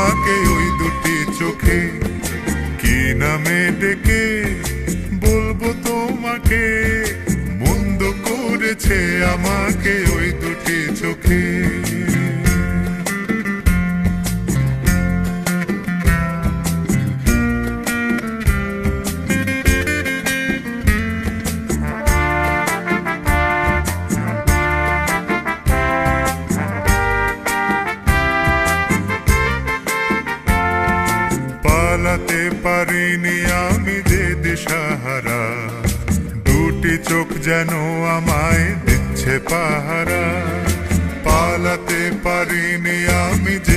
আমাকে ওই দুটি চোখে, কি নামে ডেকে বলবো তোমাকে, মন্দ করেছে আমাকে ওই দুটি চোখে। পালাতে পারিনি আমি যে দিশাহারা, দুটি চোখ যেন আমায় দিচ্ছে পাহারা। পালাতে পারিনি আমি যে